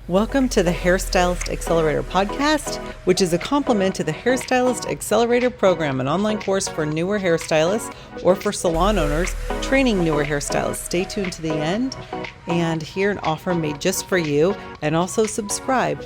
Welcome to the Hairstylist Accelerator podcast, which is a complement to the Hairstylist Accelerator program, an online course for newer hairstylists or for salon owners training newer hairstylists. Stay tuned to the end and hear an offer made just for you, and also subscribe.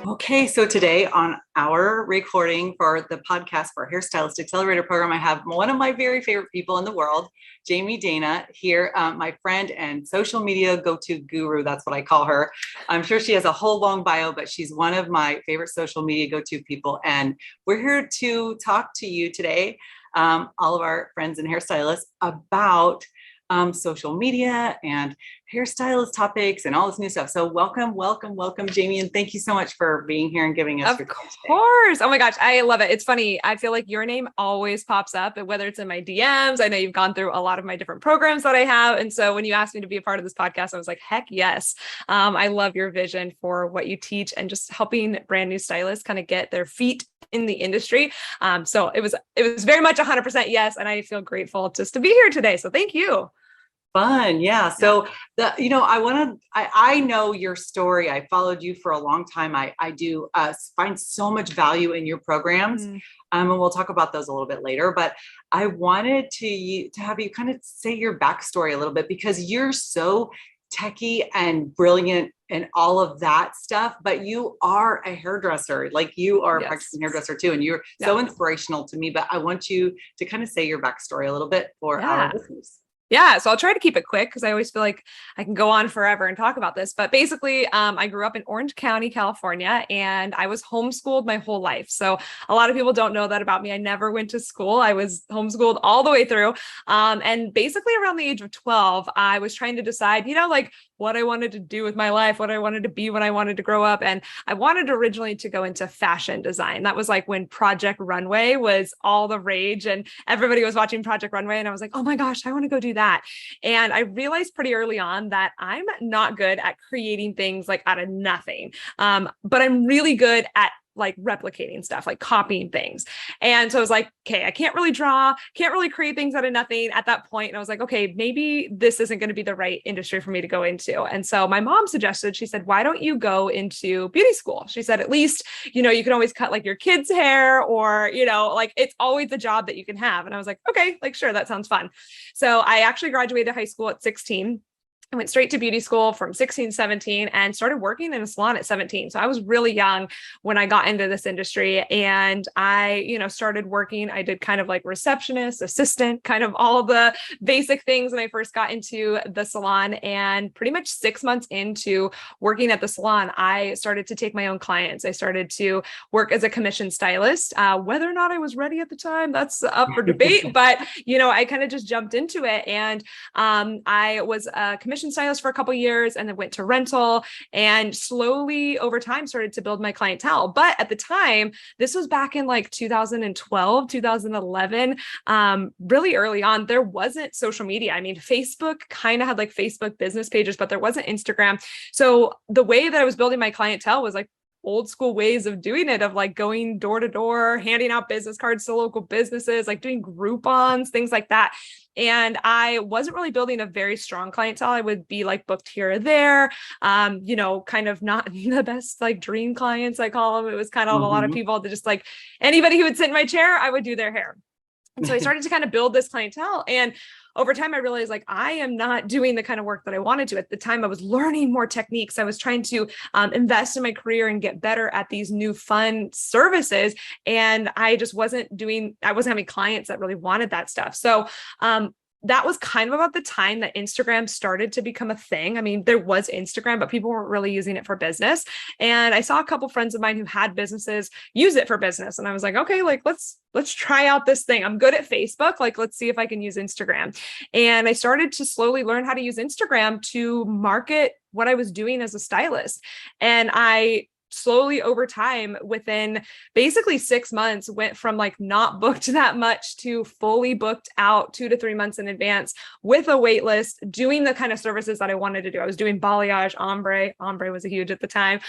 Okay, so today on our recording for the podcast for Hairstylist Accelerator program, I have one of my very favorite people in the world, Jamie Dana here, my friend and social media go-to guru. That's what I call her. I'm sure she has a whole long bio, but she's one of my favorite social media go-to people. And we're here to talk to you today, all of our friends and hairstylists, about social media and hairstylist topics and all this new stuff. So welcome, Jamie. And thank you so much for being here and giving us your time today. Of course. Oh my gosh. I love it. It's funny. I feel like your name always pops up, whether it's in my DMs. I know you've gone through a lot of my different programs that I have. And so when you asked me to be a part of this podcast, I was like, heck yes. I love your vision for what you teach and just helping brand new stylists kind of get their feet in the industry. So it was very much 100% yes. And I feel grateful just to be here today. So thank you. Fun. Yeah. So I know your story. I followed you for a long time. I do find so much value in your programs. And we'll talk about those a little bit later, but I wanted to have you kind of say your backstory a little bit, because you're so techie and brilliant and all of that stuff, but you are a hairdresser. Like, you are a practicing hairdresser too. And you're so inspirational to me, but I want you to kind of say your backstory a little bit for our listeners. Yeah. So I'll try to keep it quick because I always feel like I can go on forever and talk about this. But basically, I grew up in Orange County, California, and I was homeschooled my whole life. So a lot of people don't know that about me. I never went to school. I was homeschooled all the way through. And basically around the age of 12, I was trying to decide, like what I wanted to do with my life, what I wanted to be when I wanted to grow up. And I wanted originally to go into fashion design. That was like when Project Runway was all the rage and everybody was watching Project Runway. And I was like, oh my gosh, I want to go do that. And I realized pretty early on that I'm not good at creating things like out of nothing. But I'm really good at like replicating stuff, like copying things. And so I was like, okay, I can't really draw, can't really create things out of nothing at that point. And I was like, okay, maybe this isn't going to be the right industry for me to go into. And so my mom suggested, she said, why don't you go into beauty school? She said, at least, you can always cut like your kids' hair, or, like it's always a job that you can have. And I was like, okay, like, sure, that sounds fun. So I actually graduated high school at 16. I went straight to beauty school from 16, 17 and started working in a salon at 17. So I was really young when I got into this industry, and I, started working. I did kind of like receptionist, assistant, kind of all of the basic things when I first got into the salon. And pretty much 6 months into working at the salon, I started to take my own clients. I started to work as a commission stylist. Whether or not I was ready at the time, that's up for debate, but I kind of just jumped into it. And I was a commission stylist for a couple of years, and then went to rental, and slowly over time started to build my clientele. But at the time, this was back in like 2012, 2011, really early on, there wasn't social media. I mean, Facebook kind of had like Facebook business pages, but there wasn't Instagram. So the way that I was building my clientele was like old school ways of doing it, of like going door to door, handing out business cards to local businesses, like doing Groupons, things like that. And I wasn't really building a very strong clientele. I would be like booked here or there, kind of not the best like dream clients, I call them. It was kind of a lot of people that just like anybody who would sit in my chair, I would do their hair. And so I started to kind of build this clientele. And over time, I realized like I am not doing the kind of work that I wanted to. At the time, I was learning more techniques. I was trying to invest in my career and get better at these new fun services. And I wasn't having clients that really wanted that stuff. So that was kind of about the time that Instagram started to become a thing. I mean, there was Instagram, but people weren't really using it for business. And I saw a couple friends of mine who had businesses use it for business. And I was like, okay, like let's try out this thing. I'm good at Facebook. Like, let's see if I can use Instagram. And I started to slowly learn how to use Instagram to market what I was doing as a stylist. And I slowly over time, within basically 6 months, went from like not booked that much to fully booked out 2 to 3 months in advance with a wait list, doing the kind of services that I wanted to do. I was doing balayage, ombre was a huge at the time.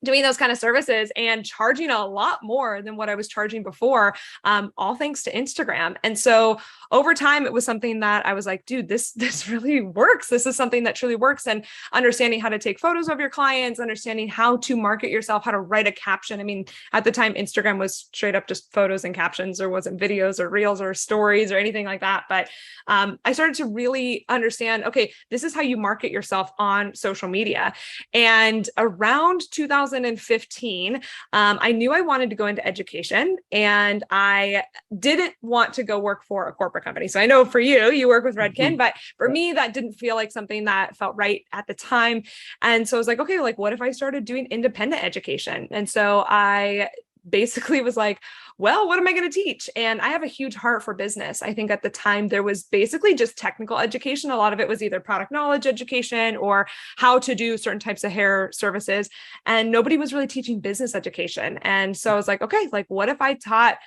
doing those kind of services and charging a lot more than what I was charging before, all thanks to Instagram. And so over time, it was something that I was like, dude, this really works. This is something that truly works. And understanding how to take photos of your clients, understanding how to market yourself, how to write a caption. I mean, at the time, Instagram was straight up just photos and captions. There wasn't videos or reels or stories or anything like that. But I started to really understand, okay, this is how you market yourself on social media. And around 2015, I knew I wanted to go into education, and I didn't want to go work for a corporate company. So I know for you work with Redken, but for me, that didn't feel like something that felt right at the time. And so I was like, okay, like what if I started doing independent education? And so I basically was like, well, what am I going to teach? And I have a huge heart for business. I think at the time there was basically just technical education. A lot of it was either product knowledge education or how to do certain types of hair services. And nobody was really teaching business education. And so I was like, okay, like what if I taught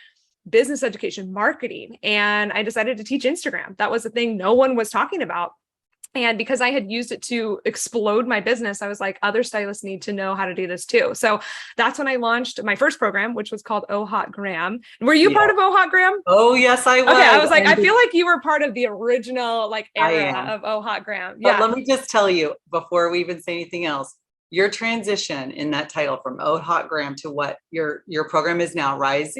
business education, marketing? And I decided to teach Instagram. That was the thing no one was talking about. And because I had used it to explode my business, I was like, other stylists need to know how to do this too. So that's when I launched my first program, which was called Oh Hot Gram. Were you part of Oh Hot Gram? Oh, yes, I was. Okay, I was like, I feel like you were part of the original like era of Oh Hot Gram. Yeah. But let me just tell you, before we even say anything else, your transition in that title from Oh Hot Gram to what your program is now, Rise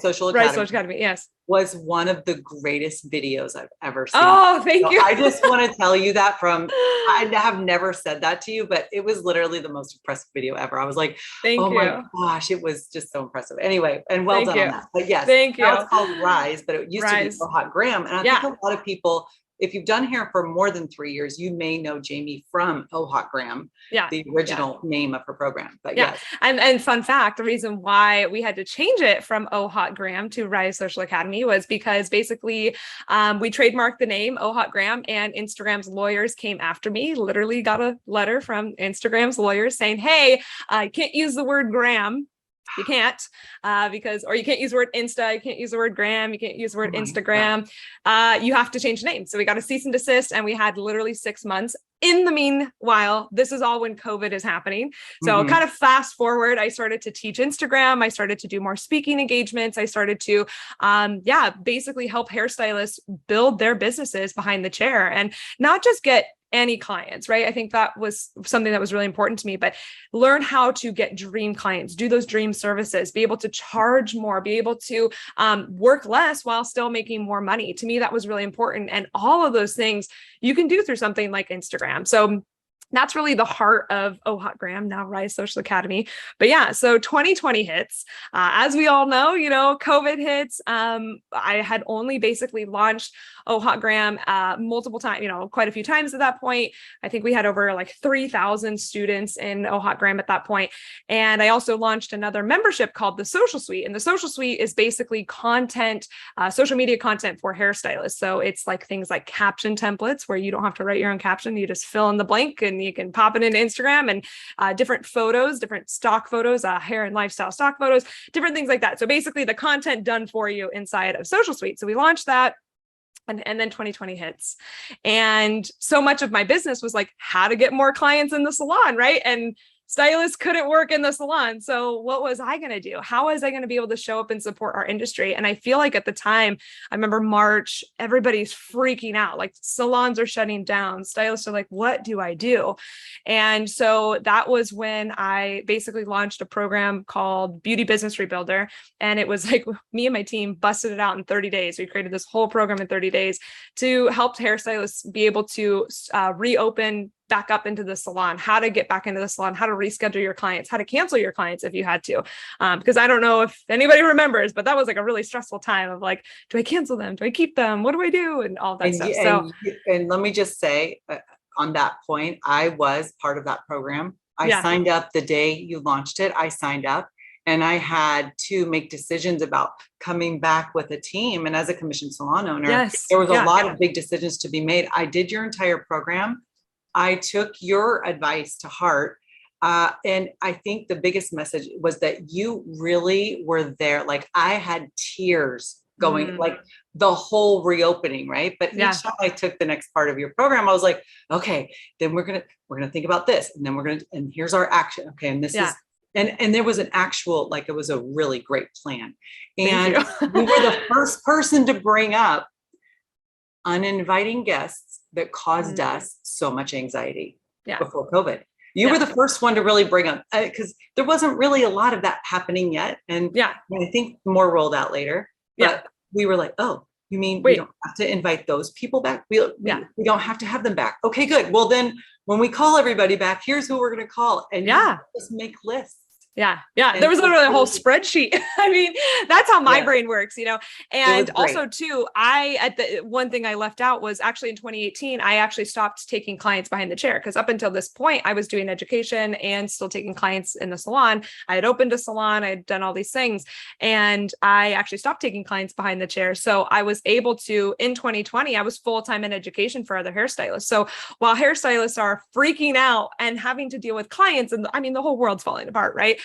Social Academy. Rise Social Academy, yes. Was one of the greatest videos I've ever seen. Oh, thank you. I just want to tell you that I have never said that to you, but it was literally the most impressive video ever. I was like, oh my gosh, it was just so impressive. Anyway, and well done on that. But yes, thank you. Now it's called Rise, but it used to be Oh Hot Gram. And I think a lot of people, if you've done hair for more than 3 years, you may know Jamie from Oh Hot Gram, the original name of her program. But yes. And fun fact, the reason why we had to change it from Oh Hot Gram to Rise Social Academy was because basically we trademarked the name Oh Hot Gram, and Instagram's lawyers came after me, literally got a letter from Instagram's lawyers saying, hey, I can't use the word gram. You can't, or you can't use the word Insta, you can't use the word gram, you can't use the word Instagram. You have to change the name. So we got a cease and desist, and we had literally 6 months. In the meanwhile, this is all when COVID is happening. So kind of fast forward, I started to teach Instagram. I started to do more speaking engagements. I started to, basically help hairstylists build their businesses behind the chair and not just get any clients, right? I think that was something that was really important to me, but learn how to get dream clients, do those dream services, be able to charge more, be able to work less while still making more money. To me, that was really important. And all of those things you can do through something like Instagram. So that's really the heart of Oh Hot Gram, now Rise Social Academy. But yeah, so 2020 hits. As we all know, COVID hits. I had only basically launched Oh Hot Gram multiple times, quite a few times at that point. I think we had over like 3,000 students in Oh Hot Gram at that point. And I also launched another membership called the Social Suite. And the Social Suite is basically content, social media content for hairstylists. So it's like things like caption templates where you don't have to write your own caption. You just fill in the blank and you can pop it into Instagram, and different photos, different stock photos, hair and lifestyle stock photos, different things like that. So basically the content done for you inside of Social Suite. So we launched that. And then 2020 hits. And so much of my business was like how to get more clients in the salon, right? And stylists couldn't work in the salon. So what was I going to do? How was I going to be able to show up and support our industry? And I feel like at the time, I remember March, everybody's freaking out. Like salons are shutting down. Stylists are like, what do I do? And so that was when I basically launched a program called Beauty Business Rebuilder. And it was like me and my team busted it out in 30 days. We created this whole program in 30 days to help hairstylists be able to reopen back up into the salon, how to get back into the salon, how to reschedule your clients, how to cancel your clients if you had to. Because I don't know if anybody remembers, but that was like a really stressful time of like, do I cancel them? Do I keep them? What do I do? And all that stuff. And let me just say on that point, I was part of that program. I signed up the day you launched it. I signed up. And I had to make decisions about coming back with a team. And as a commissioned salon owner, there was a lot of big decisions to be made. I did your entire program. I took your advice to heart. And I think the biggest message was that you really were there. Like I had tears going, like the whole reopening, right? But each time I took the next part of your program, I was like, okay, then we're gonna think about this, and then and here's our action. Okay, and this is And there was an actual, like, it was a really great plan. And Thank you. we were the first person to bring up uninviting guests that caused us so much anxiety before COVID. You were the first one to really bring up, because there wasn't really a lot of that happening yet. And I think more rolled out later. But we were like, oh, you mean we don't have to invite those people back? We don't have to have them back. Okay, good. Well, then when we call everybody back, here's who we're going to call. And just make lists. Yeah. There was literally a whole spreadsheet. I mean, that's how my brain works, and also too, one thing I left out was actually in 2018, I actually stopped taking clients behind the chair. Cause up until this point, I was doing education and still taking clients in the salon. I had opened a salon. I had done all these things, and I actually stopped taking clients behind the chair. So I was able to, in 2020, I was full-time in education for other hairstylists. So while hairstylists are freaking out and having to deal with clients, and I mean, the whole world's falling apart, right?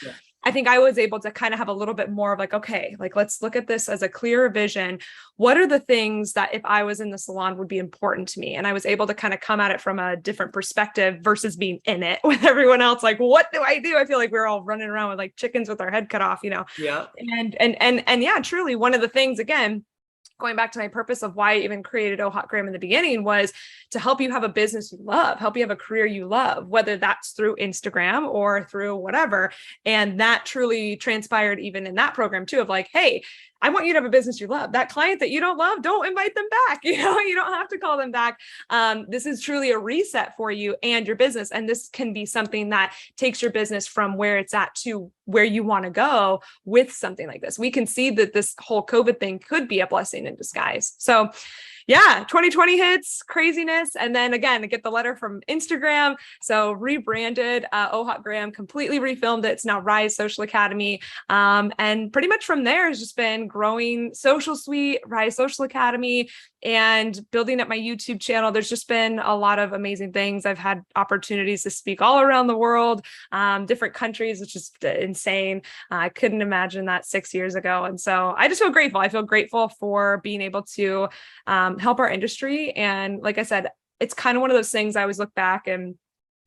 I think I was able to kind of have a little bit more of like, okay, like, let's look at this as a clearer vision. What are the things that if I was in the salon would be important to me? And I was able to kind of come at it from a different perspective versus being in it with everyone else. Like, what do I do? I feel like we're all running around with like chickens with our head cut off, Yeah. And yeah, truly one of the things, again, going back to my purpose of why I even created Oh Hot Graham in the beginning, was to help you have a business you love, help you have a career you love, whether that's through Instagram or through whatever. And that truly transpired even in that program too, of like, hey, I want you to have a business you love. That client that you don't love, don't invite them back. You don't have to call them back. This is truly a reset for you and your business. And this can be something that takes your business from where it's at to where you want to go with something like this. We can see that this whole COVID thing could be a blessing in disguise. So yeah, 2020 hits, craziness. And then again, I get the letter from Instagram. So rebranded Oh Hot Graham, completely refilmed it. It's now Rise Social Academy. And pretty much from there has just been growing Social Suite, Rise Social Academy, and building up my YouTube channel. There's just been a lot of amazing things. I've had opportunities to speak all around the world, different countries, which is insane. I couldn't imagine that 6 years ago. And so I just feel grateful. I feel grateful for being able to help our industry. And like I said, it's kind of one of those things I always look back, and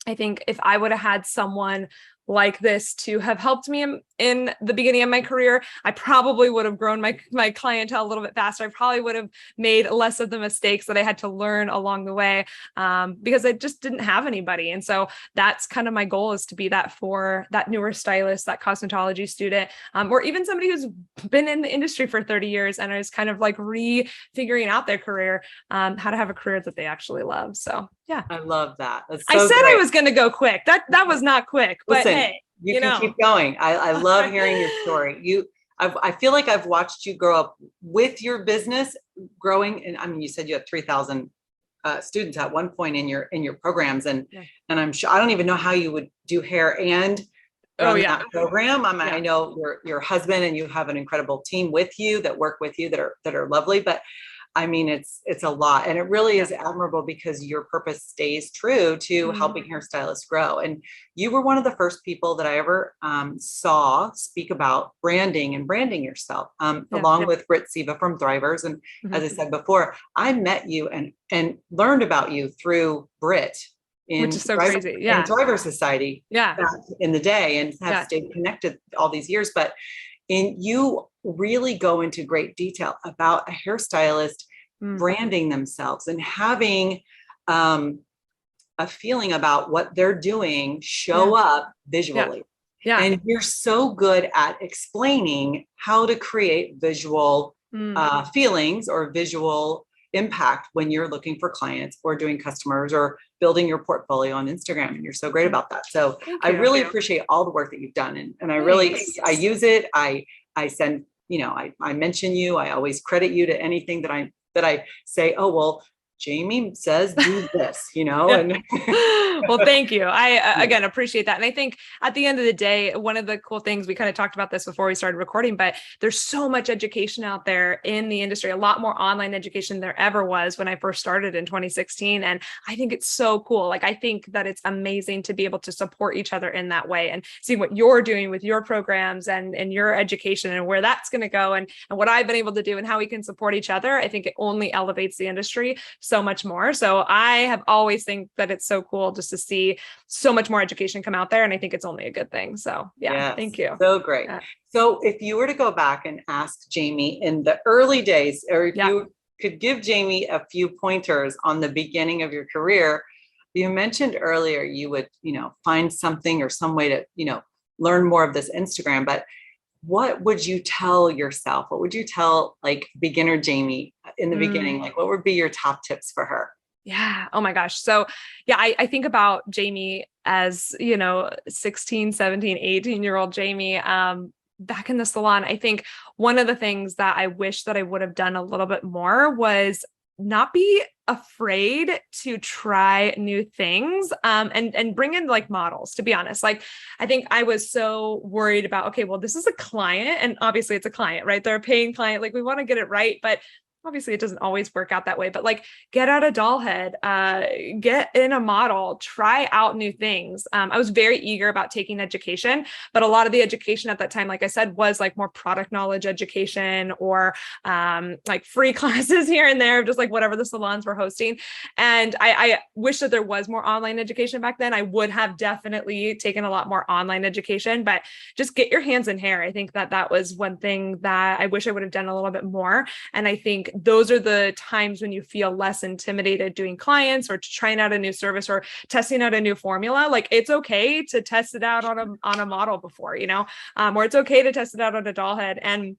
I think if I would have had someone like this to have helped me in the beginning of my career, I probably would have grown my clientele a little bit faster. I probably would have made less of the mistakes that I had to learn along the way, because I just didn't have anybody. And so that's kind of my goal, is to be that for that newer stylist, that cosmetology student, or even somebody who's been in the industry for 30 years and is kind of like figuring out their career, how to have a career that they actually love. So yeah. I love that. That's so I said great. I was going to go quick. That was not quick, but Listen, hey, you can keep going. I love hearing your story. I feel like I've watched you grow up with your business growing. And I mean, you said you had 3,000 students at one point in your programs. And I'm sure, I don't even know how you would do hair and run that program. I know your husband and you have an incredible team with you that work with you that are lovely, but I mean, it's a lot, and it really is admirable because your purpose stays true to helping hairstylists grow. And you were one of the first people that I ever saw speak about branding yourself, along with Britt Siva from Thrivers. And as I said before, I met you and learned about you through Britt. Which is so crazy. In Driver Society back in the day, and have stayed connected all these years. But you really go into great detail about a hairstylist branding themselves and having a feeling about what they're doing show up visually. And you're so good at explaining how to create visual feelings or visual impact when you're looking for clients or doing customers or building your portfolio on Instagram. And you're so great about that. So I really appreciate all the work that you've done. And I use it. I send, I mention you. I always credit you to anything that I say, oh, well, Jamie says do this, and well, thank you. I again appreciate that. And I think at the end of the day, one of the cool things, we kind of talked about this before we started recording, but there's so much education out there in the industry, a lot more online education than there ever was when I first started in 2016. And I think it's so cool. Like, I think that it's amazing to be able to support each other in that way and see what you're doing with your programs and your education and where that's going to go and what I've been able to do and how we can support each other. I think it only elevates the industry. so much more. So I have always think that it's so cool just to see so much more education come out there. And I think it's only a good thing. So yeah, yes, thank you. So great. So if you were to go back and ask Jamie in the early days, or if you could give Jamie a few pointers on the beginning of your career, you mentioned earlier you would, find something or some way to, learn more of this Instagram, but what would you tell yourself? What would you tell like beginner Jamie in the beginning? Like what would be your top tips for her? Yeah. Oh my gosh. So yeah, I think about Jamie as, 16, 17, 18-year-old Jamie, back in the salon. I think one of the things that I wish that I would have done a little bit more was not be afraid to try new things, and bring in like models, to be honest. Like, I think I was so worried about, okay, well, this is a client and obviously it's a client, right? They're a paying client. Like we want to get it right, but obviously it doesn't always work out that way, but like get out a doll head, get in a model, try out new things. I was very eager about taking education, but a lot of the education at that time, like I said, was like more product knowledge education or like free classes here and there, just like whatever the salons were hosting. And I wish that there was more online education back then. I would have definitely taken a lot more online education, but just get your hands in hair. I think that was one thing that I wish I would have done a little bit more. And I think those are the times when you feel less intimidated doing clients or trying out a new service or testing out a new formula. Like it's okay to test it out on a model before, or it's okay to test it out on a doll head. And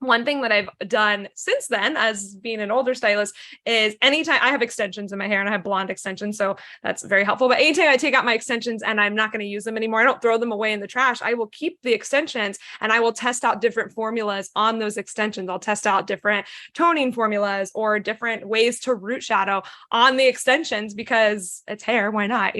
one thing that I've done since then, as being an older stylist, is anytime I have extensions in my hair and I have blonde extensions, so that's very helpful. But anytime I take out my extensions and I'm not going to use them anymore, I don't throw them away in the trash. I will keep the extensions and I will test out different formulas on those extensions. I'll test out different toning formulas or different ways to root shadow on the extensions because it's hair. Why not?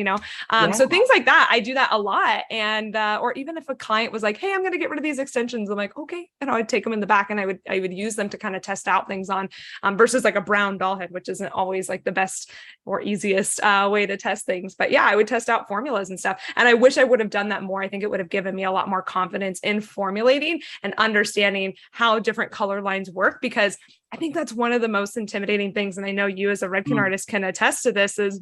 So things like that, I do that a lot. And, or even if a client was like, hey, I'm going to get rid of these extensions, I'm like, okay. And I'd take them in the back and I would use them to kind of test out things on, versus like a brown doll head, which isn't always like the best or easiest way to test things. But yeah, I would test out formulas and stuff. And I wish I would have done that more. I think it would have given me a lot more confidence in formulating and understanding how different color lines work, because I think that's one of the most intimidating things. And I know you as a Redken artist can attest to this, is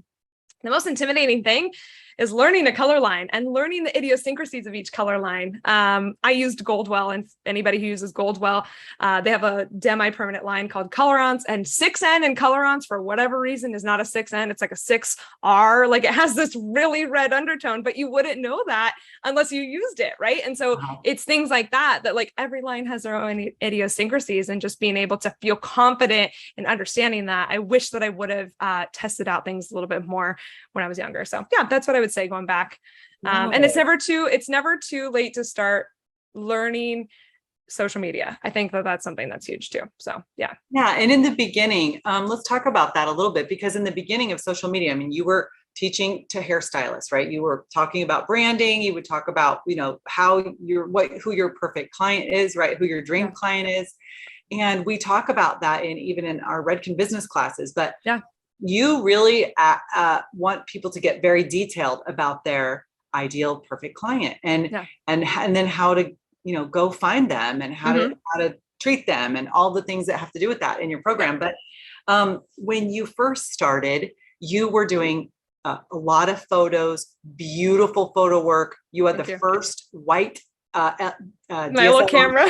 the most intimidating thing is learning a color line and learning the idiosyncrasies of each color line. I used Goldwell, and anybody who uses Goldwell, they have a demi-permanent line called Colorants, and 6N in Colorants for whatever reason is not a 6N. It's like a 6R. Like it has this really red undertone, but you wouldn't know that unless you used it, right? And so it's things like that like every line has their own idiosyncrasies, and just being able to feel confident in understanding that. I wish that I would have tested out things a little bit more when I was younger. So yeah, that's what I would say going back. And it's never too late to start learning social media. I think that's something that's huge too. So yeah. Yeah. And in the beginning, let's talk about that a little bit, because in the beginning of social media, I mean, you were teaching to hairstylists, right? You were talking about branding. You would talk about, who your perfect client is, right? Who your dream client is. And we talk about that even in our Redken business classes, but you really want people to get very detailed about their ideal perfect client and then how to, go find them and how to treat them and all the things that have to do with that in your program. But when you first started, you were doing a lot of photos, beautiful photo work. You had the first white my little camera.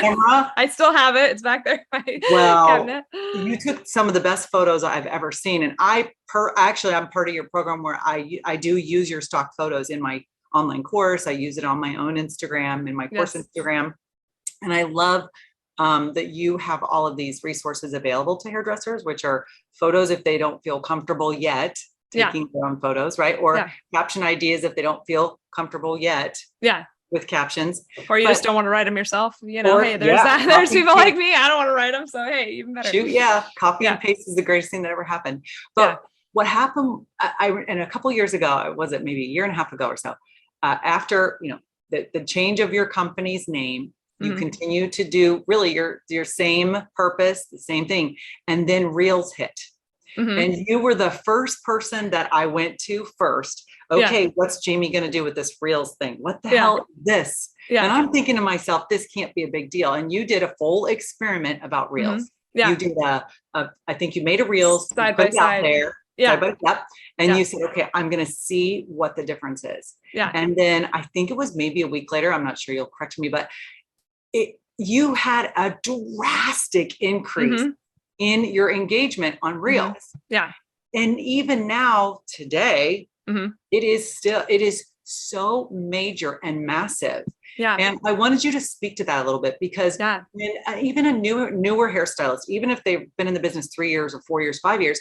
I still have it. It's back there. Cabinet. You took some of the best photos I've ever seen. And I'm part of your program where I do use your stock photos in my online course. I use it on my own Instagram, in my course Instagram. And I love that you have all of these resources available to hairdressers, which are photos if they don't feel comfortable yet taking their own photos, right? Or caption ideas if they don't feel comfortable yet. With captions, or you just don't want to write them yourself. Hey, there's people like me. I don't want to write them. So, hey, even better. Copy and paste is the greatest thing that ever happened. But what happened, and a couple of years ago, was it maybe a year and a half ago or so, after, the change of your company's name, you continue to do really your same purpose, the same thing. And then Reels hit. And you were the first person that I went to first. Okay, what's Jamie going to do with this Reels thing? What the hell is this? And I'm thinking to myself, this can't be a big deal. And you did a full experiment about Reels. You did I think you made a reel, side by side out there. Yeah. Yep. And you said, okay, I'm going to see what the difference is. Yeah. And then I think it was maybe a week later, I'm not sure, you'll correct me, but you had a drastic increase in your engagement on reels. Yeah. And even now today, it is so major and massive. Yeah. And I wanted you to speak to that a little bit, because when, even a newer hairstylist, even if they've been in the business 3 years or 4 years, 5 years,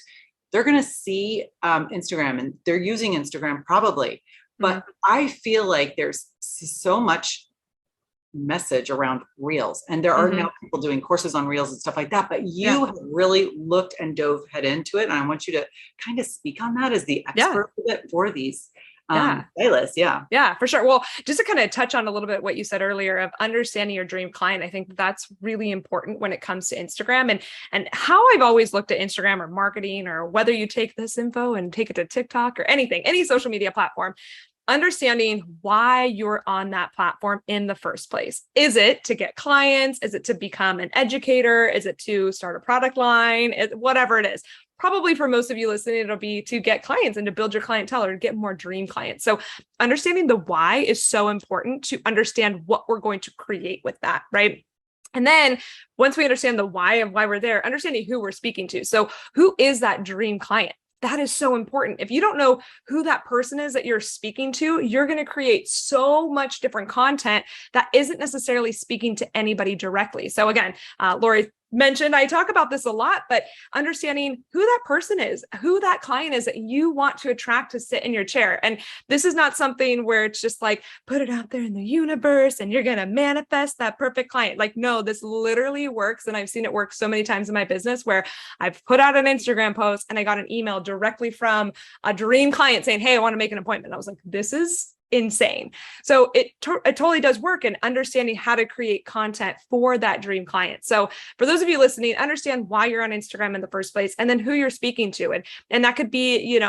they're going to see Instagram, and they're using Instagram probably. But I feel like there's so much message around reels, and there are now people doing courses on reels and stuff like that, but you have really looked and dove head into it. And I want you to kind of speak on that as the expert for these stylists. Yeah, for sure. Well, just to kind of touch on a little bit what you said earlier of understanding your dream client, I think that's really important when it comes to Instagram, and how I've always looked at Instagram or marketing, or whether you take this info and take it to TikTok or anything, any social media platform. Understanding why you're on that platform in the first place. Is it to get clients? Is it to become an educator? Is it to start a product line? Whatever it is. Probably for most of you listening, it'll be to get clients and to build your clientele or to get more dream clients. So understanding the why is so important to understand what we're going to create with that, right? And then once we understand the why of why we're there, understanding who we're speaking to. So who is that dream client? That is so important. If you don't know who that person is that you're speaking to, you're going to create so much different content that isn't necessarily speaking to anybody directly. So again, Lori mentioned, I talk about this a lot, but understanding who that person is, who that client is that you want to attract to sit in your chair. And this is not something where it's just like, put it out there in the universe and you're going to manifest that perfect client. Like, no, this literally works. And I've seen it work so many times in my business where I've put out an Instagram post and I got an email directly from a dream client saying, hey, I want to make an appointment. I was like, this is insane. So it totally does work in understanding how to create content for that dream client. So for those of you listening, understand why you're on Instagram in the first place, and then who you're speaking to. And that could be,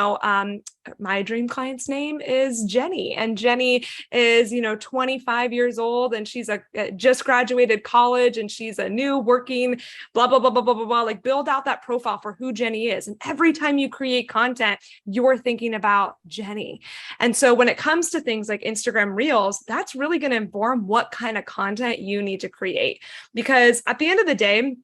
my dream client's name is Jenny, and Jenny is, 25 years old, and she's just graduated college, and she's a new working blah, blah, blah, blah, blah, blah, blah. Like, build out that profile for who Jenny is. And every time you create content, you're thinking about Jenny. And so when it comes to things like Instagram Reels, that's really going to inform what kind of content you need to create. Because at the end of the day,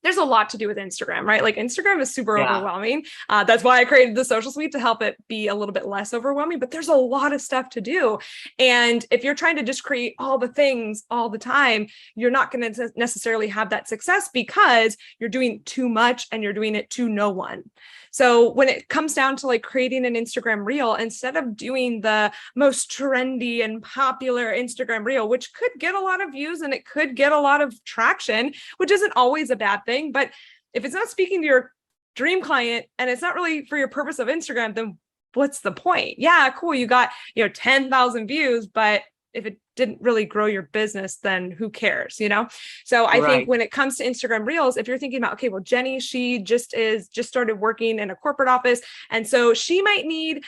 there's a lot to do with Instagram, right? Like, Instagram is super overwhelming. That's why I created the social suite, to help it be a little bit less overwhelming, but there's a lot of stuff to do. And if you're trying to just create all the things all the time, you're not going to necessarily have that success, because you're doing too much and you're doing it to no one. So when it comes down to like creating an Instagram reel, instead of doing the most trendy and popular Instagram reel, which could get a lot of views and it could get a lot of traction, which isn't always a bad thing. But if it's not speaking to your dream client and it's not really for your purpose of Instagram, then what's the point? Yeah, cool. You got, 10,000 views, but if it didn't really grow your business, then who cares, So I think when it comes to Instagram Reels, if you're thinking about, okay, well, Jenny, she just started working in a corporate office. And so she might need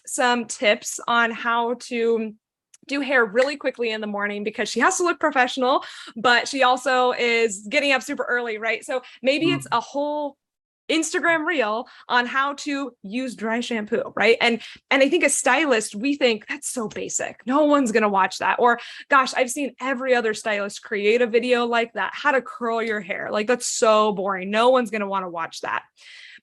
some tips on how to do hair really quickly in the morning, because she has to look professional, but she also is getting up super early, right? So maybe it's a whole Instagram reel on how to use dry shampoo, right? And I think as stylists, we think that's so basic. No one's going to watch that. Or gosh, I've seen every other stylist create a video like that, how to curl your hair. Like, that's so boring. No one's going to want to watch that.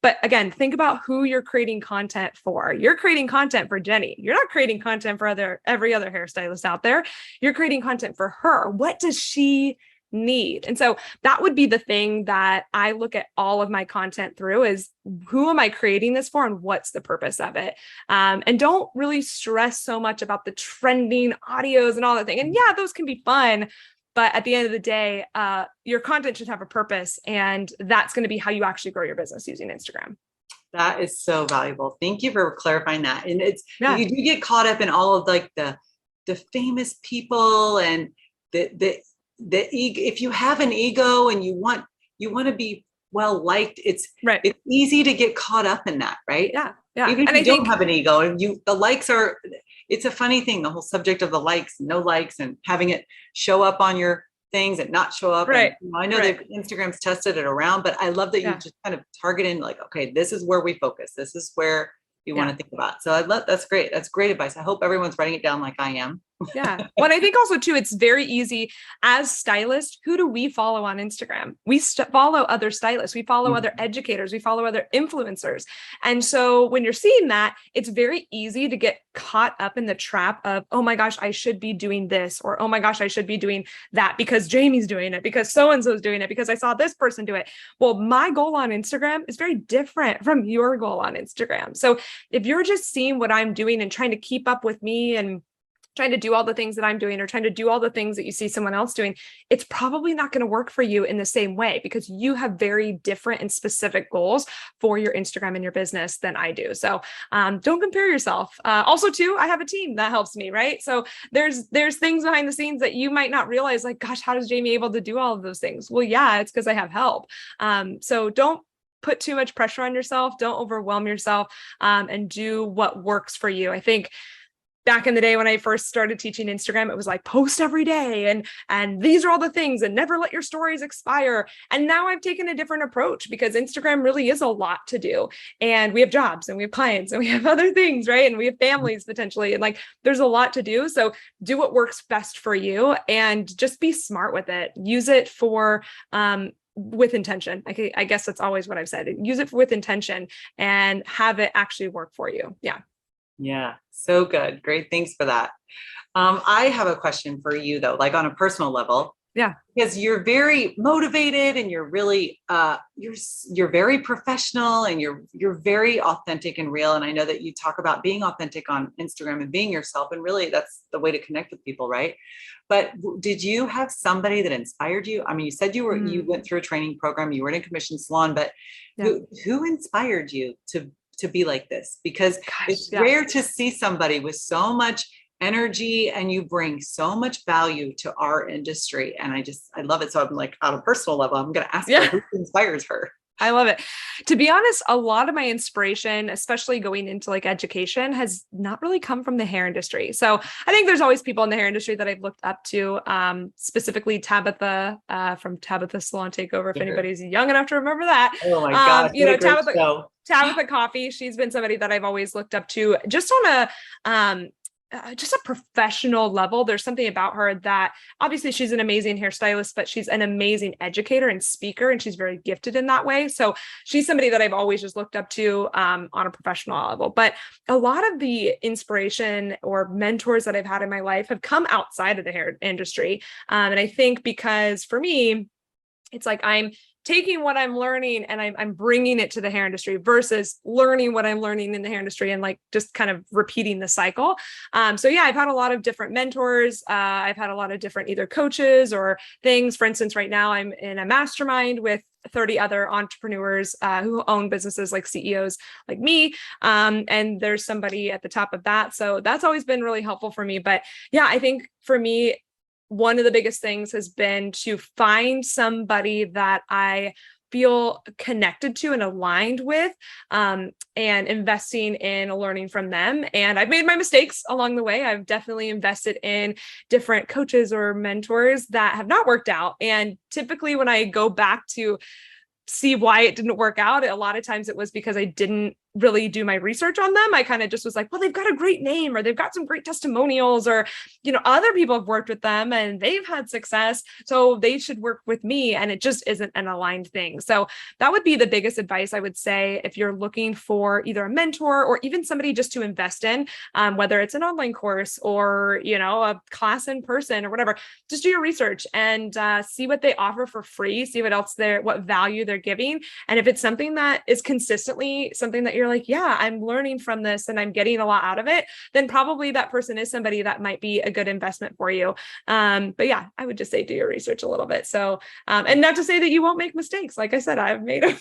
But again, think about who you're creating content for. You're creating content for Jenny. You're not creating content for every other hairstylist out there. You're creating content for her. What does she need? And so that would be the thing that I look at all of my content through, is who am I creating this for and what's the purpose of it? And don't really stress so much about the trending audios and all that thing. And yeah, those can be fun, but at the end of the day, your content should have a purpose, and that's going to be how you actually grow your business using Instagram. That is so valuable. Thank you for clarifying that. And you do get caught up in all of like the famous people and the ego. If you have an ego and you want to be well liked, it's easy to get caught up in that, right? Yeah. Even if you don't have an ego, and the likes are, it's a funny thing, the whole subject of the likes, no likes, and having it show up on your things and not show up. Right. And I know that Instagram's tested it around, but I love that you just kind of targeted like, okay, this is where we focus. This is where you want to think about. So I love, that's great. That's great advice. I hope everyone's writing it down like I am. Yeah. Well, I think also too, it's very easy as stylists. Who do we follow on Instagram? We follow other stylists. We follow other educators. We follow other influencers. And so when you're seeing that, it's very easy to get caught up in the trap of, oh my gosh, I should be doing this, or, oh my gosh, I should be doing that because Jamie's doing it, because so-and-so is doing it, because I saw this person do it. Well, my goal on Instagram is very different from your goal on Instagram. So if you're just seeing what I'm doing and trying to keep up with me and trying to do all the things that I'm doing, or trying to do all the things that you see someone else doing, it's probably not going to work for you in the same way, because you have very different and specific goals for your Instagram and your business than I do. So don't compare yourself. Also too, I have a team that helps me, right? So there's things behind the scenes that you might not realize, like, gosh, how is Jamie able to do all of those things? Well, yeah, it's because I have help. So don't put too much pressure on yourself. Don't overwhelm yourself, and do what works for you. I think back in the day when I first started teaching Instagram, it was like post every day and these are all the things, and never let your stories expire. And now I've taken a different approach, because Instagram really is a lot to do. And we have jobs and we have clients and we have other things, right? And we have families potentially. And like, there's a lot to do. So do what works best for you and just be smart with it. Use it for, with intention. I guess that's always what I've said. Use it with intention and have it actually work for you. Yeah. Yeah. So good. Great. Thanks for that. I have a question for you though, like on a personal level. Yeah. Because you're very motivated and you're really, you're very professional and you're very authentic and real. And I know that you talk about being authentic on Instagram and being yourself. And really that's the way to connect with people, right? But did you have somebody that inspired you? I mean, you said you went through a training program, you were in a commission salon, but who inspired you to be like this? Because it's rare to see somebody with so much energy and you bring so much value to our industry. And I love it. So I'm like, on a personal level, I'm going to ask her who inspires her. I love it. To be honest, a lot of my inspiration, especially going into like education, has not really come from the hair industry. So I think there's always people in the hair industry that I've looked up to, specifically Tabitha from Tabitha Salon Takeover. If anybody's young enough to remember that, oh my gosh, you know, Tabitha Coffee. She's been somebody that I've always looked up to, just on just a professional level. There's something about her that obviously she's an amazing hairstylist, but she's an amazing educator and speaker, and she's very gifted in that way. So she's somebody that I've always just looked up to on a professional level. But a lot of the inspiration or mentors that I've had in my life have come outside of the hair industry. And I think because for me, it's like I'm taking what I'm learning and I'm bringing it to the hair industry versus learning what I'm learning in the hair industry and like just kind of repeating the cycle. So yeah, I've had a lot of different mentors. I've had a lot of different either coaches or things. For instance, right now I'm in a mastermind with 30 other entrepreneurs who own businesses, like CEOs like me. And there's somebody at the top of that. So that's always been really helpful for me. But yeah, I think for me, one of the biggest things has been to find somebody that I feel connected to and aligned with, and investing in learning from them. And I've made my mistakes along the way. I've definitely invested in different coaches or mentors that have not worked out. And typically when I go back to see why it didn't work out, a lot of times it was because I didn't really do my research on them. I kind of just was like, well, they've got a great name, or they've got some great testimonials, or, you know, other people have worked with them and they've had success, so they should work with me. And it just isn't an aligned thing. So that would be the biggest advice I would say if you're looking for either a mentor or even somebody just to invest in, whether it's an online course or, you know, a class in person or whatever. Just do your research and see what they offer for free, see what value they're giving. And if it's something that is consistently something that you're like, yeah, I'm learning from this and I'm getting a lot out of it, then probably that person is somebody that might be a good investment for you. But yeah, I would just say do your research a little bit. So, and not to say that you won't make mistakes. Like I said, I've made them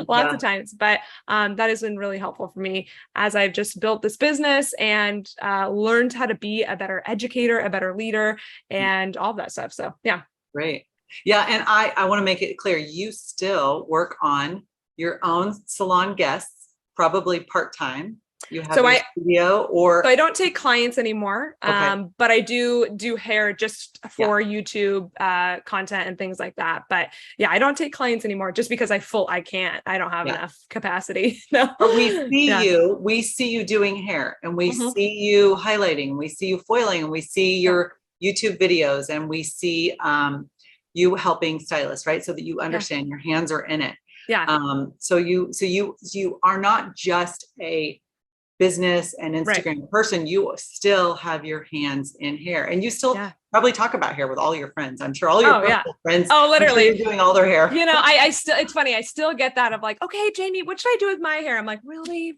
lots of times, but that has been really helpful for me as I've just built this business and learned how to be a better educator, a better leader, and all that stuff. So yeah. Great. Yeah. And I want to make it clear, you still work on your own salon guests, probably part-time. You have your studio, or so I don't take clients anymore. But I do hair just for YouTube content and things like that. But yeah, I don't take clients anymore just because I don't have enough capacity. No. But we see you doing hair, and we see you highlighting, we see you foiling, and we see your YouTube videos, and we see you helping stylists, right? So that you understand your hands are in it. Yeah. So you are not just a business and Instagram person, you still have your hands in hair, and you still probably talk about hair with all your friends. I'm sure all your friends. Oh, literally, you're doing all their hair. You know, I still, it's funny. I still get that of like, okay, Jamie, what should I do with my hair? I'm like, really?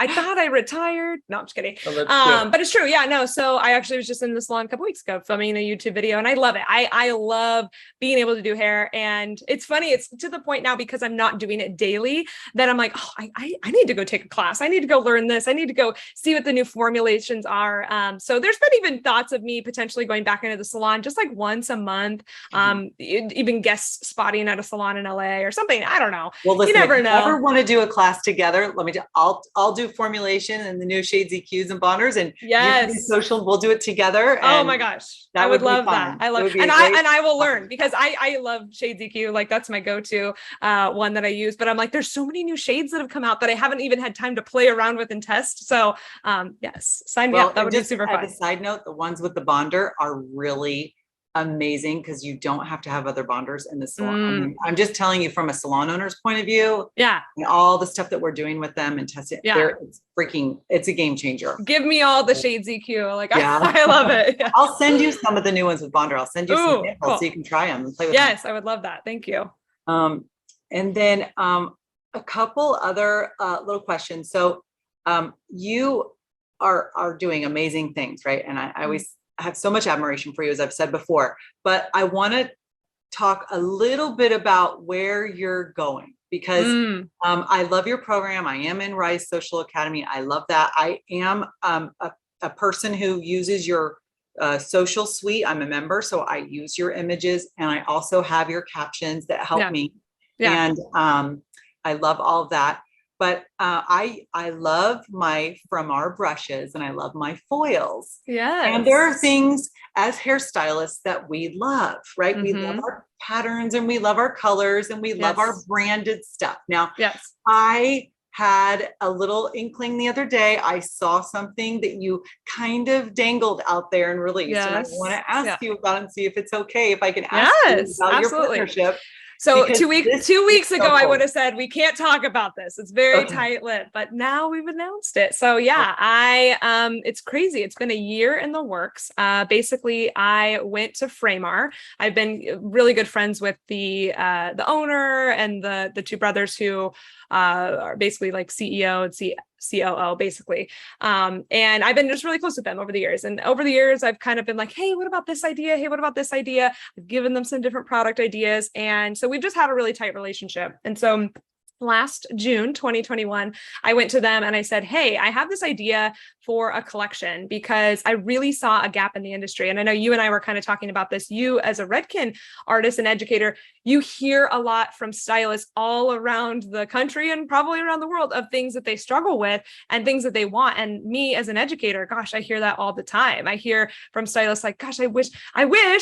I thought I retired. No, I'm just kidding. But it's true. Yeah, no. So I actually was just in the salon a couple weeks ago filming a YouTube video, and I love it. I love being able to do hair. And it's funny. It's to the point now, because I'm not doing it daily, that I'm like, oh, I need to go take a class. I need to go learn this. I need to go see what the new formulations are. So there's been even thoughts of me potentially going back into the salon just like once a month, even guest spotting at a salon in LA or something. I don't know. Well, listen, you never know. If you ever want to do a class together, let me do, I'll do formulation and the new shades, EQs, and bonders, and you can do social. We'll do it together. Oh my gosh, I would love that. I love, and I will learn, because I love shades EQ. Like that's my go-to one that I use. But I'm like, there's so many new shades that have come out that I haven't even had time to play around with and test. So yes, sign me up. That would be super fun. As a side note, the ones with the bonder are really amazing, because you don't have to have other bonders in the salon. I mean, I'm just telling you from a salon owner's point of view. Yeah. And all the stuff that we're doing with them and testing. Yeah. It's a game changer. Give me all the shades EQ. Like I love it. Yeah. I'll send you some of the new ones with bonder. I'll send you some samples so you can try them and play with them. Yes, I would love that. Thank you. And then a couple other little questions. So you are doing amazing things, right? And I always have so much admiration for you, as I've said before, but I want to talk a little bit about where you're going, because I love your program. I am in Rise Social Academy. I love that. I am a person who uses your social suite. I'm a member, so I use your images, and I also have your captions that help me. And I love all of that. But I love my From Our brushes, and I love my foils. Yeah. And there are things as hairstylists that we love, right? We love our patterns, and we love our colors, and we love our branded stuff. Now, I had a little inkling the other day. I saw something that you kind of dangled out there and released. And I want to ask you about it and see if it's okay, if I can ask you about your partnership. So 2 weeks ago, I would have said, we can't talk about this. It's very tight-lipped, but now we've announced it. So yeah, it's crazy. It's been a year in the works. Basically, I went to Framar. I've been really good friends with the owner and the two brothers who are basically like CEO and COO basically. And I've been just really close with them over the years. And over the years, I've kind of been like, hey, what about this idea? Hey, what about this idea? I've given them some different product ideas. And so we've just had a really tight relationship. And so last June, 2021, I went to them and I said, hey, I have this idea for a collection, because I really saw a gap in the industry. And I know you and I were kind of talking about this. You, as a Redken artist and educator, you hear a lot from stylists all around the country and probably around the world of things that they struggle with and things that they want. And me as an educator, gosh, I hear that all the time. I hear from stylists like, gosh, I wish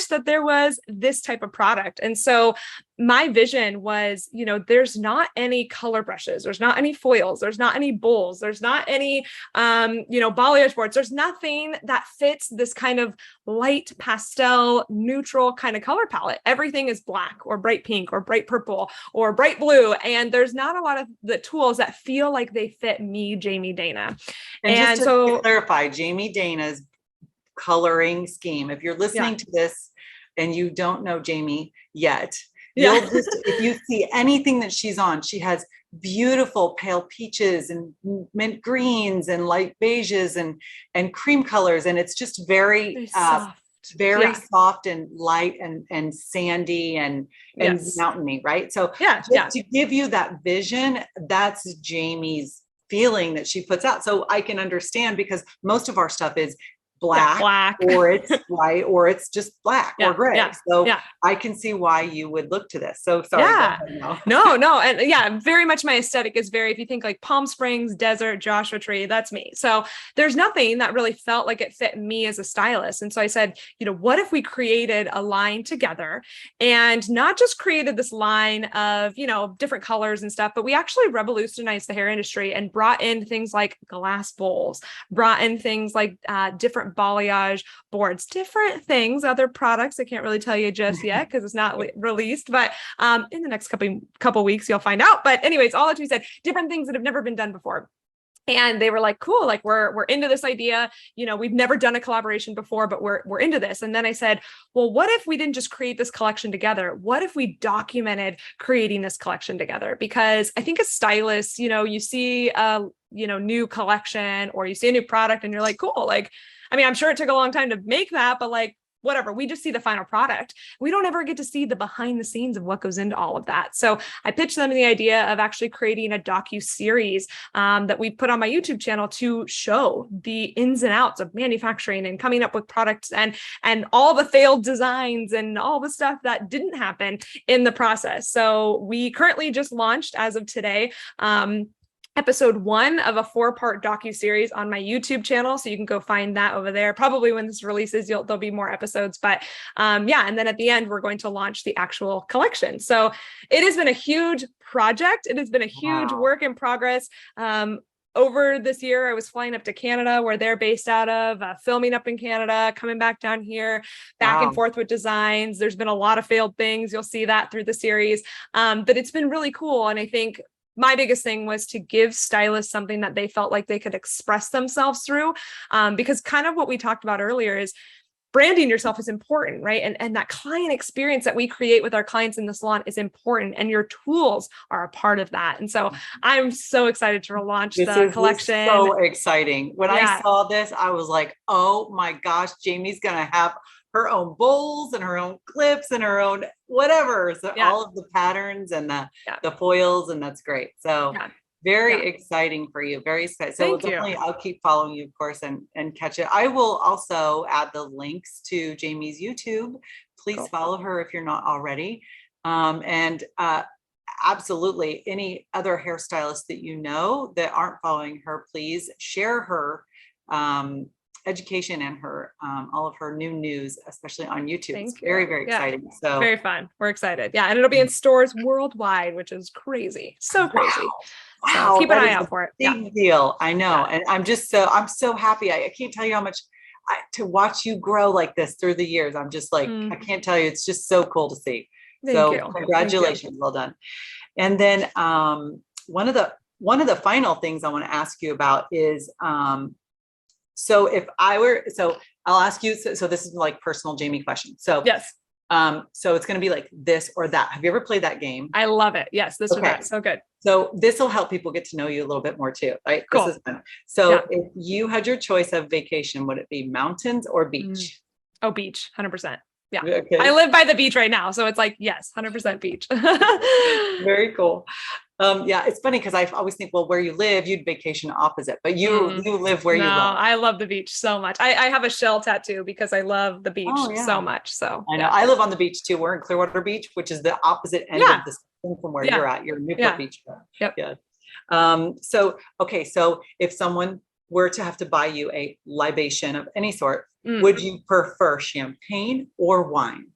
that there was this type of product. And so my vision was, there's not any color brushes, there's not any foils, there's not any bowls, there's not any, balayage boards. There's nothing that fits this kind of light pastel, neutral kind of color palette. Everything is black or bright pink or bright purple or bright blue. And there's not a lot of the tools that feel like they fit me, Jamie Dana. And just to clarify, Jamie Dana's coloring scheme, if you're listening to this and you don't know Jamie yet, if you see anything that she's on, she has beautiful pale peaches and mint greens and light beiges and cream colors. And it's just very soft and light and sandy and mountainy, right? So to give you that vision, that's Jamie's feeling that she puts out. So I can understand, because most of our stuff is black. Or it's white, or it's just black or gray. So I can see why you would look to this. So sorry. No. And yeah, very much my aesthetic is very, if you think like Palm Springs, desert, Joshua Tree, that's me. So there's nothing that really felt like it fit me as a stylist. And so I said, what if we created a line together, and not just created this line of, different colors and stuff, but we actually revolutionized the hair industry and brought in things like glass bowls, brought in things like different balayage boards, different things, other products. I can't really tell you just yet because it's not released, but in the next couple weeks, you'll find out. But anyways, all that to be said, different things that have never been done before. And they were like, cool, like we're into this idea. We've never done a collaboration before, but we're into this. And then I said, well, what if we didn't just create this collection together? What if we documented creating this collection together? Because I think as stylists, you see a new collection, or you see a new product and you're like, cool. Like, I'm sure it took a long time to make that, but like, whatever, we just see the final product. We don't ever get to see the behind the scenes of what goes into all of that. So I pitched them the idea of actually creating a docu-series that we put on my YouTube channel to show the ins and outs of manufacturing and coming up with products and all the failed designs and all the stuff that didn't happen in the process. So we currently just launched, as of today, episode 1 of a 4-part docu-series on my YouTube channel. So you can go find that over there. Probably when this releases, there'll be more episodes, but and then at the end, we're going to launch the actual collection. So it has been a huge project. It has been a huge work in progress. Over this year, I was flying up to Canada, where they're based out of, filming up in Canada, coming back down here, back and forth with designs. There's been a lot of failed things. You'll see that through the series. But it's been really cool. And I think my biggest thing was to give stylists something that they felt like they could express themselves through, because kind of what we talked about earlier is branding yourself is important, right? And that client experience that we create with our clients in the salon is important, and your tools are a part of that. And so I'm so excited to relaunch the collection. This is so exciting. When I saw this, I was like, oh my gosh, Jamie's going to have her own bowls and her own clips and her own whatever. So all of the patterns and the foils, and that's great. So very exciting for you. Very exciting. So definitely I'll keep following you, of course, and catch it. I will also add the links to Jamie's YouTube. Please follow her if you're not already. And absolutely, any other hairstylists that you know that aren't following her, please share her education and her all of her new news, especially on YouTube. It's very, very exciting. So very fun. We're excited. Yeah. And it'll be in stores worldwide, which is crazy. So crazy. Wow. So keep an eye out for it. Big deal. I know. And I'm so happy. I can't tell you how much to watch you grow like this through the years. I'm just like, I can't tell you. It's just so cool to see. Thank you. Congratulations. Well done. And then one of the final things I want to ask you about is, so I'll ask you, so this is like personal Jamie question. So yes. So it's going to be like this or that. Have you ever played that game? I love it. Yes. This or that. So good. So this will help people get to know you a little bit more too, right? Cool. This is fun. So if you had your choice of vacation, would it be mountains or beach? Oh, beach, 100%. Yeah. Okay. I live by the beach right now. So it's like, yes, 100% beach. Very cool. It's funny because I always think, well, where you live, you'd vacation opposite, but you live where you live. I love the beach so much. I have a shell tattoo because I love the beach so much. So I know I live on the beach too. We're in Clearwater Beach, which is the opposite end of the spectrum from where you're at. You're in Newport Beach. Yep. Yeah. So if someone were to have to buy you a libation of any sort, would you prefer champagne or wine?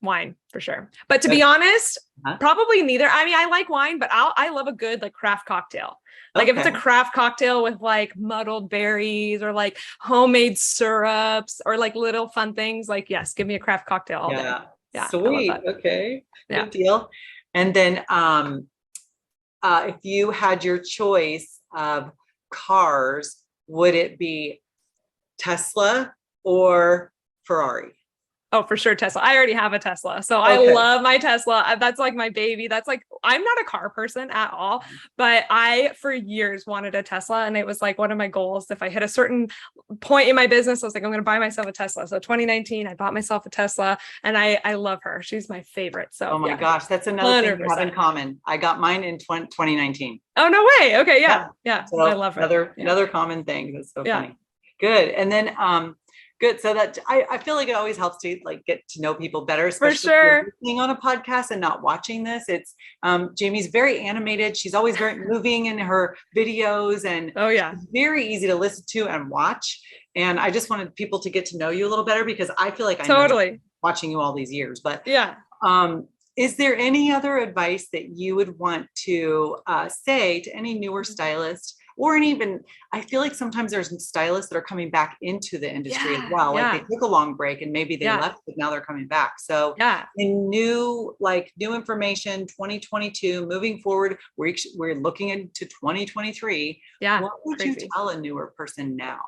Wine for sure. But to be honest, probably neither. I mean, I like wine, but I love a good like craft cocktail. Like if it's a craft cocktail with like muddled berries or like homemade syrups or like little fun things, like, yes, give me a craft cocktail all day. Yeah. Sweet. Okay. Good deal. And then if you had your choice of cars, would it be Tesla or Ferrari? Oh, for sure. Tesla. I already have a Tesla. So I love my Tesla. That's like my baby. That's like, I'm not a car person at all, but I, for years wanted a Tesla. And it was like one of my goals. If I hit a certain point in my business, I was like, I'm going to buy myself a Tesla. So 2019, I bought myself a Tesla and I love her. She's my favorite. So, oh my gosh, that's another 100%. Thing we have in common. I got mine in 2019. Oh, no way. Okay. Yeah. So I love her. Another common thing. That's so funny. Good. And then, Good. So that I feel like it always helps to like get to know people better, especially For sure. if you're listening on a podcast and not watching this. It's Jamie's very animated. She's always very moving in her videos, and it's very easy to listen to and watch. And I just wanted people to get to know you a little better, because I feel like I know watching you all these years. But is there any other advice that you would want to say to any newer stylist? Or even, I feel like sometimes there's stylists that are coming back into the industry as well. Like they took a long break and maybe they left, but now they're coming back. So in new information, 2022, moving forward, we're looking into 2023. What would you tell a newer person now?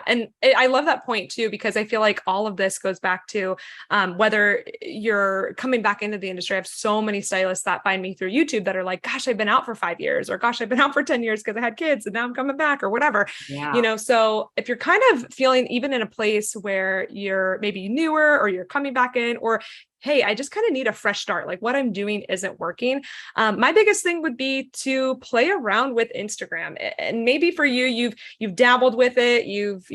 And I love that point too, because I feel like all of this goes back to whether you're coming back into the industry. I have so many stylists that find me through YouTube that are like, gosh, I've been out for 5 years, or gosh, I've been out for 10 years because I had kids and now I'm coming back, or whatever, so if you're kind of feeling even in a place where you're maybe newer, or you're coming back in, or hey, I just kind of need a fresh start. Like what I'm doing isn't working. My biggest thing would be to play around with Instagram. And maybe for you, you've dabbled with it. You've,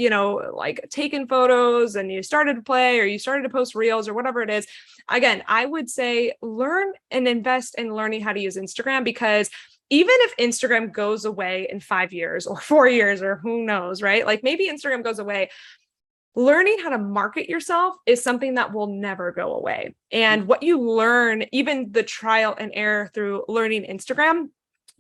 like taken photos and you started to play, or you started to post reels, or whatever it is. Again, I would say learn and invest in learning how to use Instagram, because even if Instagram goes away in 5 years or 4 years, or who knows, right? Like maybe Instagram goes away, learning how to market yourself is something that will never go away. And what you learn, even the trial and error through learning Instagram,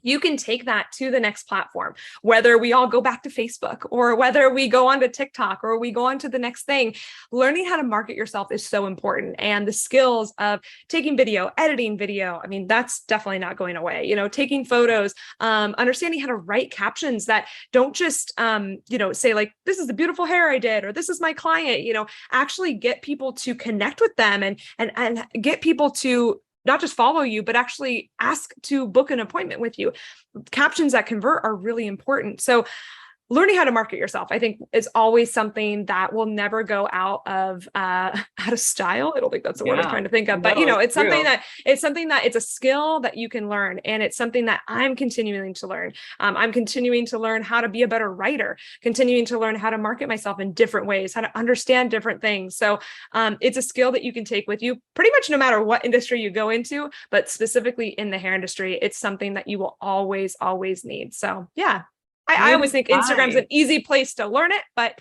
you can take that to the next platform, whether we all go back to Facebook, or whether we go onto TikTok, or we go on to the next thing. Learning how to market yourself is so important. And the skills of taking video, editing video, I mean, that's definitely not going away. Taking photos, understanding how to write captions that don't just, say like, this is the beautiful hair I did, or this is my client, actually get people to connect with them, and get people to not just follow you, but actually ask to book an appointment with you. Captions that convert are really important. So learning how to market yourself, I think, is always something that will never go out of style. I don't think that's the word I'm trying to think of, but it's something that it's a skill that you can learn. And it's something that I'm continuing to learn. I'm continuing to learn how to be a better writer, continuing to learn how to market myself in different ways, how to understand different things. So it's a skill that you can take with you pretty much no matter what industry you go into, but specifically in the hair industry, it's something that you will always, always need. So I always think Instagram's an easy place to learn it, but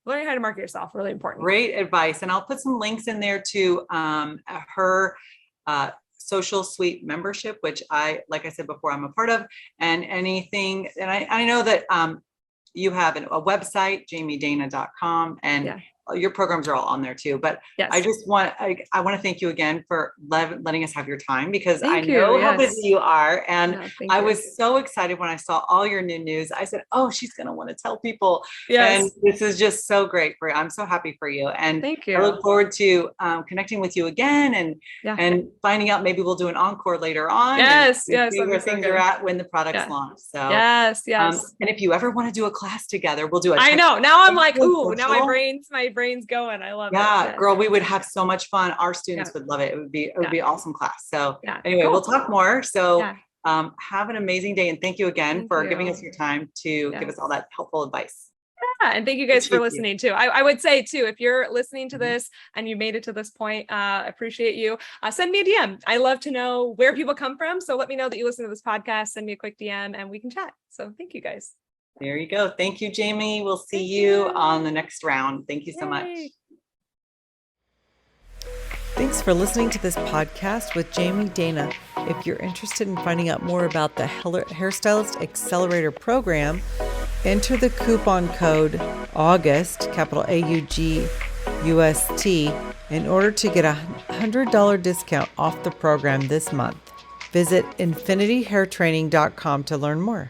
learning how to market yourself, really important. Great advice. And I'll put some links in there to her social suite membership, which like I said before, I'm a part of, and anything. And I know that you have a website, jamiedana.com, and your programs are all on there too. But I just want to thank you again for letting us have your time, because I know how busy you are. And I was so excited when I saw all your new news. I said, oh, she's going to want to tell people. And this is just so great for you. I'm so happy for you. And thank you. I look forward to connecting with you again, and finding out, maybe we'll do an encore later on. And see where things are at when the product's launched. So and if you ever want to do a class together, we'll do it. I know. Now I'm like, ooh, now my brain's going. I love it. Yeah, girl, we would have so much fun. Our students would love it. It would be awesome class. So anyway, we'll talk more. So have an amazing day, and thank you again for giving us your time to give us all that helpful advice. And thank you guys for listening too. I would say too, if you're listening to this and you made it to this point, I appreciate you. Send me a DM. I love to know where people come from. So let me know that you listen to this podcast. Send me a quick DM and we can chat. So thank you guys. There you go. Thank you, Jamie. We'll see you on the next round. Thank you so much. Thanks for listening to this podcast with Jamie Dana. If you're interested in finding out more about the Hairstylist Accelerator program, enter the coupon code AUGUST, capital AUGUST, in order to get a $100 discount off the program this month. Visit infinityhairtraining.com to learn more.